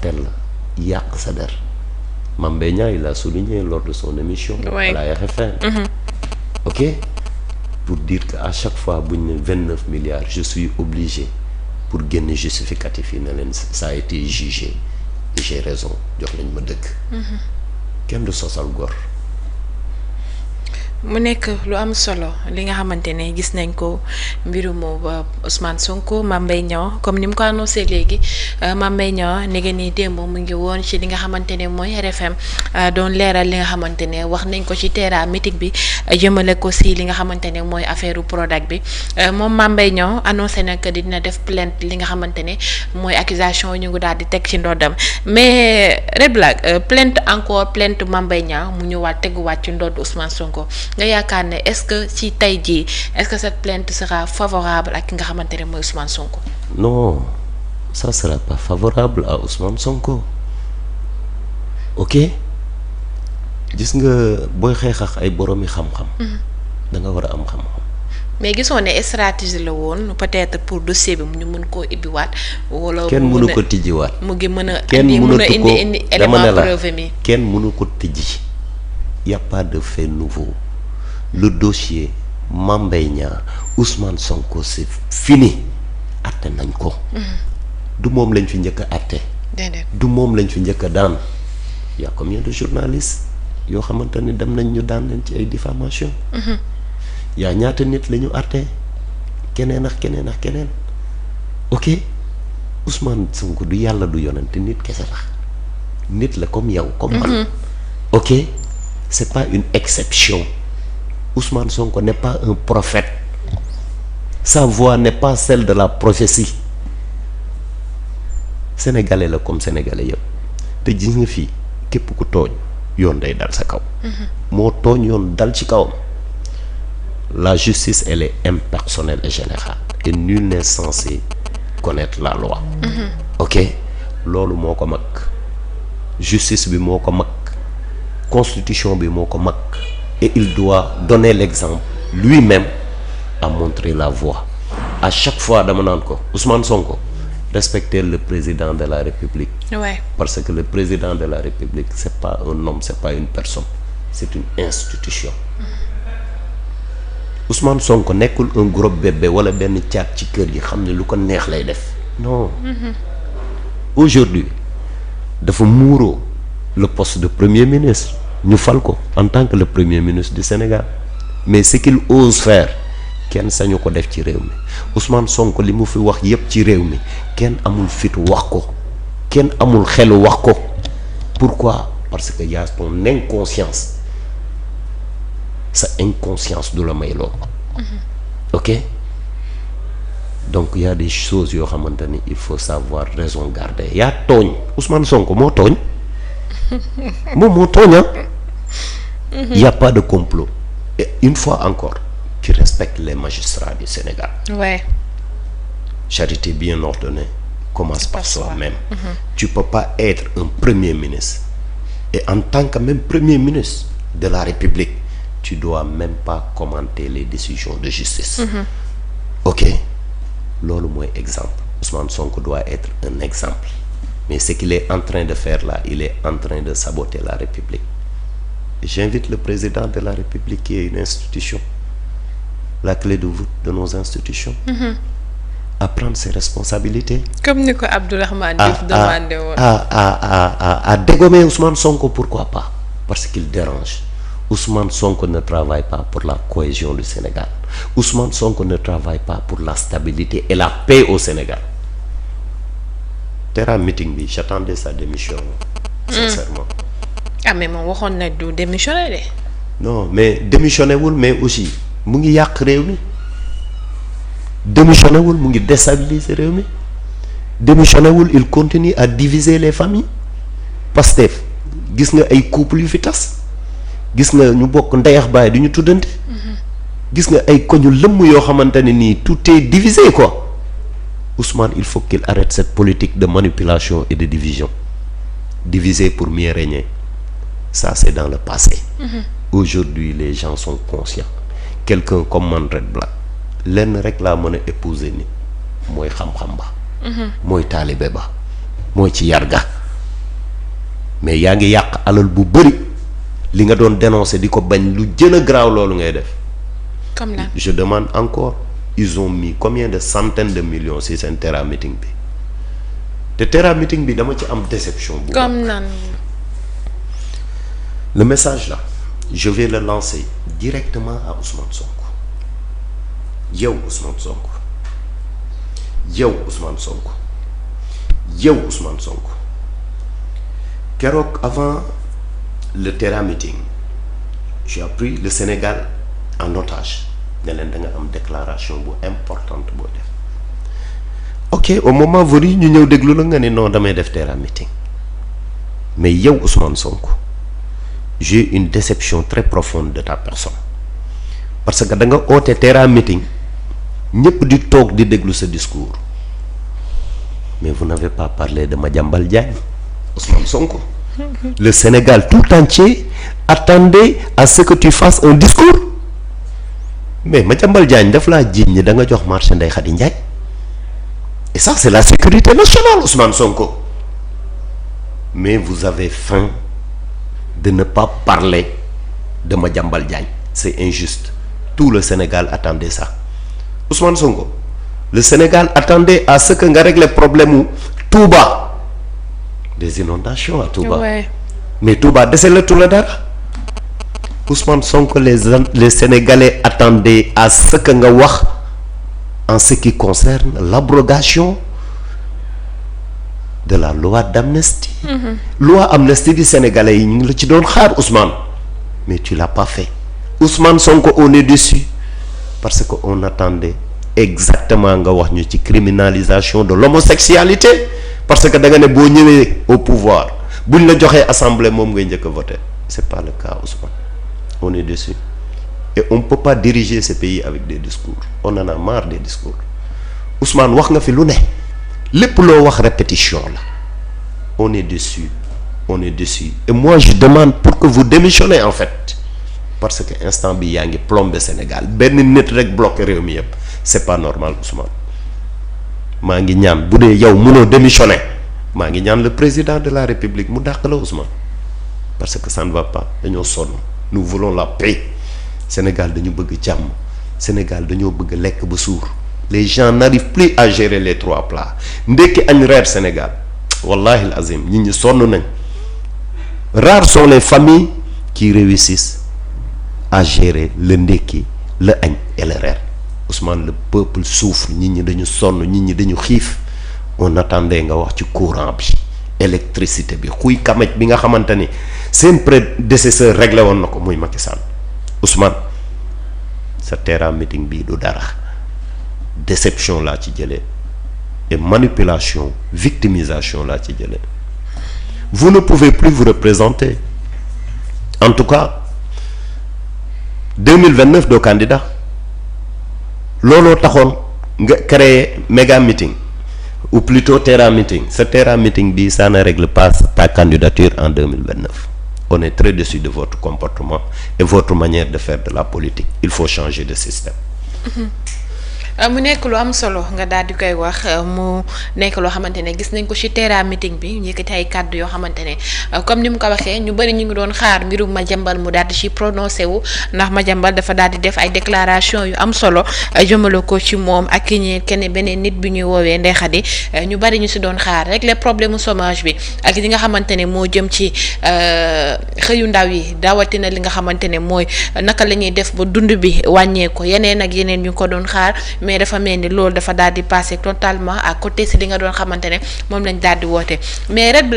saltel la yàq sa der. Mame Mbaye Niang il a souligné lors de son émission. Oui. À la RFM. Ok, pour dire que à chaque fois bu ñu ne 29 milliards je suis obligé pour génne justificatif yi ne leen ça a été jugé et j'ai raison jox nañ ma dëgg. kenn du sosal gor. mu nekk lu am solo li nga xamante ne gis nañ ko mbirum Ousmane Sonko Mame Mbaye Niang comme ni mu ko annoncé léegi Mame Mbaye Niang ni ngeen ni démb mu ngi woon ci li nga xamante ne mooy RFM doon leeral li nga xamante ne wax nañ ko ci terrain meeting bi jëmale ko si li nga xamante ne mooy affaire Prodac bi moom Mame Mbaye Niang annoncé nag dina def plainte li nga xamante ne mooy accusation ñu ngi daal di teg ci ndoddam mais Red Black plainte encore plainte Mame Mbaye Niang mu ñëwaat teguwaat ci ndodd Ousmane Sonko. nga yaakaar ne est-ce que ci tey jii est-ce que cette plainte sera favorable ak ki nga xamante ne mooy Ousmane Sonko. Non, ça sera pas favorable à Ousmane Sonko. Ok, gis nga booy xeex ak ay boroomi xam-xam. da nga war a am xam-xam. mais gisoo ne stratégie la woon peut-être pour dossier bi ñu mën koo ibbiwaat. wala kenn mënu ko tijjiwaat. mu ngi mën a indi élément preuve mi. kenn mënu ko tijji. y a pas de fait nouveau. Le dossier Mame Mbaye Niang Ousmane Sonko c'est fini atte nañ ko. du moom lañ fi njëkk a atte. du moom lañ fi njëkk a daan. y a combien de journalistes yoo xamante ni dem nañ ñu daan leen ci ay diffamation. yaa ñaata nit la ñu atte keneen ak keneen ak keneen. ok Ousmane Sonko du yàlla du yonent nit kese la nit la comme yow comme man. ok c'est pas une exception. Ousmane Sonko n'est pas un prophète. Sa voix n'est pas celle de la prophétie. Sénégalais la comme sénégalais yëpp te gis nga fii képp ku tooñ yoon day dal sa kaw. moo tooñ yoon dal ci kawam. La justice elle est impersonnelle et générale et nul n'est censé connaître la loi. ok loolu moo ko mag justice bi moo ko mag constitution bi moo ko mag. Et il doit donner l'exemple lui-même à montrer la voie. À chaque fois dama naan ko Ousmane Sonko respecter le président de la République. Ouais. Parce que le président de la République c'est pas un homme, c'est pas une personne, c'est une institution. Ousmane Sonko nekkul un gros bébé wala benn caat ci kër yi xam ne lu ko neex lay def. Non. Aujourd'hui dafa muuroo le poste de premier ministre. ñu fal ko en tant que le premier ministre du Sénégal mais ce qu'il ose faire kenn sañu ko def ci réew mi Ousmane Sonko li mu fi wax yépp ci réew mi kenn amul fitu wax ko kenn amul xelu wax ko. Pourquoi? Parce que y a ton inconscience sa inconscience du la may loolu. ok donc y a des choses yoo xamante ni il faut savoir raison garder. yaa tooñ Ousmane Sonko moo tooñ moom moo tooñ. Il n'y a pas de complot. Et une fois encore, tu respectes les magistrats du Sénégal. Ouais. Charité bien ordonnée commence par soi-même. Tu peux pas être un premier ministre. Et en tant que même premier ministre de la République, tu dois même pas commenter les décisions de justice. Ok. Loolu mooy exemple. Ousmane Sonko doit être un exemple. Mais ce qu'il est en train de faire là, il est en train de saboter la République. J'invite le président de la République qui est une institution, la clé de voûte de nos institutions, à prendre ses responsabilités. Comme ni ko Abdourahmane Diouf demandé woon. À dégommer Ousmane Sonko, pourquoi pas? Parce qu'il dérange. Ousmane Sonko ne travaille pas pour la cohésion du Sénégal. Ousmane Sonko ne travaille pas pour la stabilité et la paix au Sénégal. Terra meeting bi j'attendais sa démission sincèrement. ah mais moom waxoon na du démissionné de. non mais démissionné wul mais aussi mu ngi yàq réew mi démissionné wul mu ngi déstabiliser réew mi démissionné wul il continue à diviser les familles. Pastef gis nga ay couple yu fi tas gis nga ñu bokk ndeyax baay du ñu tuddante. gis nga ay koñu lëmm yoo xamante ne nii tout est divisé quoi. Ousmane il faut qu'il arrête cette politique de manipulation et de division. Diviser pour mieux régner, ça c'est dans le passé. Aujourd'hui les gens sont conscients. Quelqu'un comme man Red Black lenn rek laa mën a épouser ni mooy xam-xam ba mooy taalibe ba mooy ci yarga mais yaa ngi yàq alal bu bëri li nga doon dénoncer di ko bañ lu gën a graaw loolu ngay def. comme là je demande encore ils ont mis combien de centaines de millions ci seen Terra Meeting bi te Terra Meeting bi dama ci am déception. bu comme nan. le message là je vais le lancer directement à Ousmane Sonko. yow Ousmane Sonko yow Ousmane Sonko yow Ousmane Sonko keroog avant le Terra Meeting j'ai pris le Sénégal en otage ne leen da nga am déclaration bu importante boo def ok au moment venu ñu ñëw déglu la nga ne non damay def Terra Meeting mais yow Ousmane Sonko j'ai une déception très profonde de ta personne parce que da nga oote Terra Meeting ñëpp di toog di déglu sa discours mais vous n'avez pas parlé de Madiambal Diagne Ousmane Sonko. Le Sénégal tout entier attendait à ce que tu fasses un discours mais Madiambal Diagne daf laa jiiñ ni da nga jox marché Ndeye Khady Ndiaye et ça c'est la sécurité nationale Ousmane Sonko mais vous avez faim de ne pas parler de Madiambal Diagne c'est injuste tout le Sénégal attendait ça Ousmane Sonko le Sénégal attendait à ce que nga régler problème u Touba des inondations à Touba. Ouais. Mais Touba deselatu la dara Ousmane Sonko les Sénégalais attendaient à ce que nga wax en ce qui concerne l'abrogation de la loi d'amnistie. Loi amnistie du Sénégalais yi ñu ngi la ci doon xaar Ousmane mais tu l'as pas fait Ousmane Sonko on est déçu parce que on attendait exactement nga wax ñu ci criminalisation de l'homosexualité parce que da nga ne boo ñëwee au pouvoir buñ la joxee assemblée moom ngay njëkk a voter c'est pas le cas Ousmane on est déçu et on peut pas diriger ce pays avec des discours on en a marre des discours Ousmane wax nga fi lu ne lépp loo wax répétition la on est déçu et moi je demande pour que vous démissionnez en fait parce que instant bi yaa ngi plombé Sénégal benn nit rek bloqué réew mi yëpp c'est pas normal Ousmane maa ngi ñaan bu dee yow mënoo démissionner maa ngi ñaan le président de la République mu dàq la Ousmane parce que ça ne va pas dañoo sonn nous voulons la paix Sénégal dañu bëgg jàmm Sénégal dañoo bëgg lekk ba suur les gens n'arrivent plus à gérer les 3 plats ndekki añ reer Sénégal wallahi al azim nit ñi sonn nañ rares sont les familles qui réussissent à gérer le ndekki le añ et le reer Ousmane le peuple souffre nit ñi dañu sonn nit ñi dañu xiif on attendait nga wax ci courant bi électricité bi xuy kamaj bi nga xamante ni seen prédécesseur réglé woon na ko muy Macky Sall Ousmane sa Terra Meeting bii du dara déception laa ci jëlee et manipulation victimisation laa ci jëlee vous ne pouvez plus vous représenter en tout cas 2029 doo candidat looloo taxoon nga créer méga meeting ou plutôt Terra Meeting ce Terra Meeting bi ça ne règle pas ta candidature en 2029 on est très déçu de votre comportement et votre manière de faire de la politique il faut changer de système. mu nekk lu am solo nga daal di koy wax mu nekk loo xamante ne gis nañ ko ci Terra Meeting bi ñu yëkkati ay kàddu yoo xamante ne comme ni mu ko waxee ñu bëri ñu ngi doon xaar mbirum Madiambal mu daal di ci prononcé wu ndax Madiambal dafa daal di def ay déclaration yu am solo jëmale ko ci moom ak kenn beneen nit bi ñuy woowee Ndeye Khady ñu bëri ñu ci doon xaar rek les problèmes chômage bi ak li nga xamante ne moo jëm ci xëyu ndaw yi dawatina li nga xamante ne mooy naka la ñuy def ba dund bi wàññeeku yeneen ak yeneen ñu ko doon xaar. mais dafa mel ni loolu dafa daal di passer totalement à côté si li nga doon xamante ne moom lañ daal di woote mais red